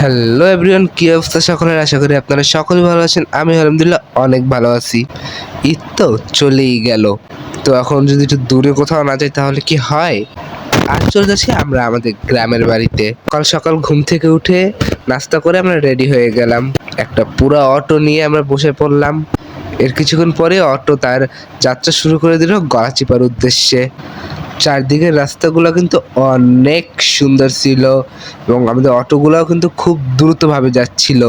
Hello everyone, কি অবস্থা সকলের? আশা করি আপনারা সকলেই ভালো আছেন। আমি আলহামদুলিল্লাহ অনেক ভালো আছি। ঈদ তো চলেই গেল, তো এখন যদি একটু দূরে কোথাও না যাই তাহলে কি হয়? আজ চলে যাচ্ছি আমরা আমাদের গ্রামের বাড়িতে। সকাল সকাল ঘুম থেকে উঠে নাস্তা করে আমরা রেডি হয়ে গেলাম। একটা পুরো অটো নিয়ে আমরা বসে পড়লাম। এর কিছুক্ষণ পরে অটো তার যাত্রা শুরু করে দিল গলাচিপার উদ্দেশ্যে। চারদিকের রাস্তাগুলো কিন্তু অনেক সুন্দর ছিল এবং আমাদের অটোগুলোও কিন্তু খুব দ্রুতভাবে যাচ্ছিল।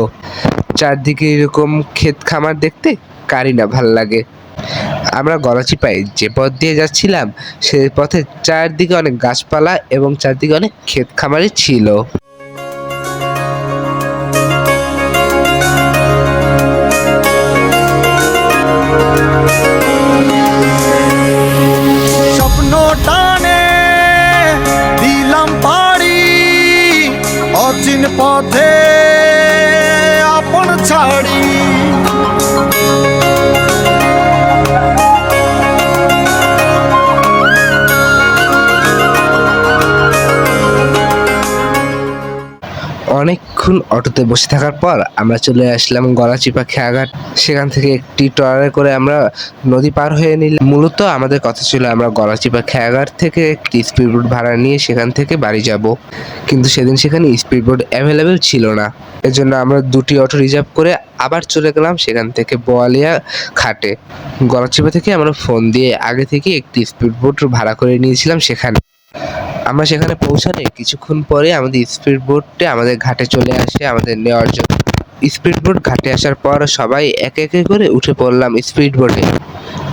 চারদিকে এরকম ক্ষেত খামার দেখতে কারই না ভাল লাগে। আমরা গলাচিপায় যে পথ দিয়ে যাচ্ছিলাম সেই পথে চারদিকে অনেক গাছপালা এবং চারদিকে অনেক ক্ষেত খামারই ছিল। স্বপ্ন টানে দিলাম পাড়ি অচিন পথে আপন ছাড়ি। অনেকক্ষণ অটোতে বসে থাকার পর আমরা চলে আসলাম গলাচিপা খেয়াঘাট। সেখান থেকে একটি ট্রলারে করে আমরা নদী পার হয়ে নিলাম। মূলত আমাদের কথা ছিল আমরা গলাচিপা খেয়াঘাট থেকে একটি স্পিডবোট ভাড়া নিয়ে সেখান থেকে বাড়ি যাব, কিন্তু সেদিন সেখানে স্পিডবোট অ্যাভেলেবেল ছিল না। এজন্য আমরা দুটি অটো রিজার্ভ করে আবার চলে গেলাম সেখান থেকে বোয়ালিয়া ঘাটে। গলাচিপা থেকে আমরা ফোন দিয়ে আগে থেকে একটি স্পিডবোট ভাড়া করে নিয়েছিলাম সেখানে। আমরা সেখানে পৌঁছালে কিছুক্ষণ পরে আমাদের স্পিডবোটটি আমাদের ঘাটে চলে আসে আমাদের নেওয়ার জন্য। স্পিডবোট ঘাটে আসার পর সবাই একে একে করে উঠে পড়লাম স্পিডবোটে।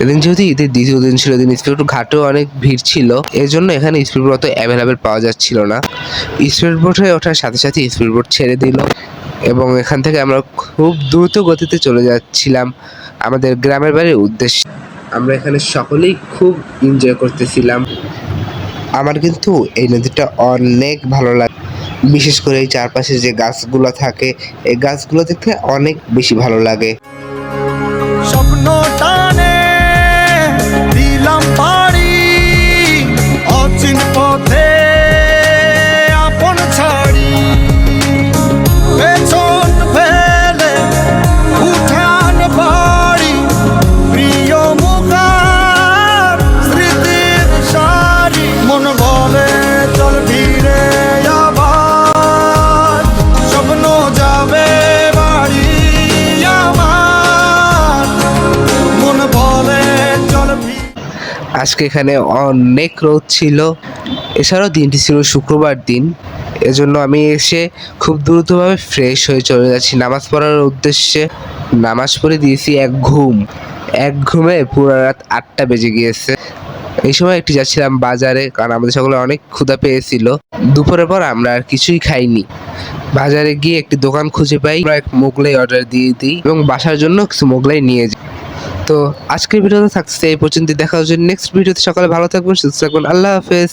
এদিন যেহেতু ঈদের দ্বিতীয় দিন ছিল, এদিন স্পিডবোট ঘাটেও অনেক ভিড় ছিল, এর জন্য এখানে স্পিডবোট অত অ্যাভেলেবেল পাওয়া যাচ্ছিল না। স্পিডবোটে ওঠার সাথে সাথে স্পিডবোট ছেড়ে দিল এবং এখান থেকে আমরা খুব দ্রুত গতিতে চলে যাচ্ছিলাম আমাদের গ্রামের বাড়ির উদ্দেশ্যে। আমরা এখানে সকলেই খুব এনজয় করতেছিলাম। আমার কিন্তু এই নদীটা অনেক ভালো লাগে, বিশেষ করে এই চারপাশে যে গাছগুলো থাকে এই গাছগুলো দেখতে অনেক বেশি ভালো লাগে। স্বপ্ন টানে দিলাম পাড়ি অচিন পথে আপন ছাড়ি। পেছন ফেলে উঠান বাড়ি প্রিয় মুখার স্মৃতির সারি। মন বলে চল ফিরে আবার স্বপ্ন যাবে বাড়ি আমার। মন বলে চল আজকে এখানে অনেক রোদ ছিল, এছাড়াও দিনটি ছিল শুক্রবার দিন। এজন্য আমি এসে খুব দ্রুতভাবে ফ্রেশ হয়ে চলে যাচ্ছি নামাজ পড়ার উদ্দেশ্যে। নামাজ পড়ে দিয়েছি এক ঘুমে পুরো রাত 8টা বেজে গিয়েছে। এই সময় একটু যাচ্ছিলাম বাজারে, কারণ আমাদের সকলে অনেক ক্ষুধা পেয়েছিল। দুপুরের পর আমরা আর কিছুই খাইনি। বাজারে গিয়ে একটি দোকান খুঁজে পাই, আমরা এক মোগলাই অর্ডার দিয়ে দিই এবং বাসার জন্য কিছু মোগলাই নিয়ে যাই। তো আজকের ভিডিওতে থাকছে এই পর্যন্ত। দেখা হচ্ছে নেক্সট ভিডিওতে। সকালে ভালো থাকবেন, সুস্থ থাকবেন। আল্লাহ হাফেজ।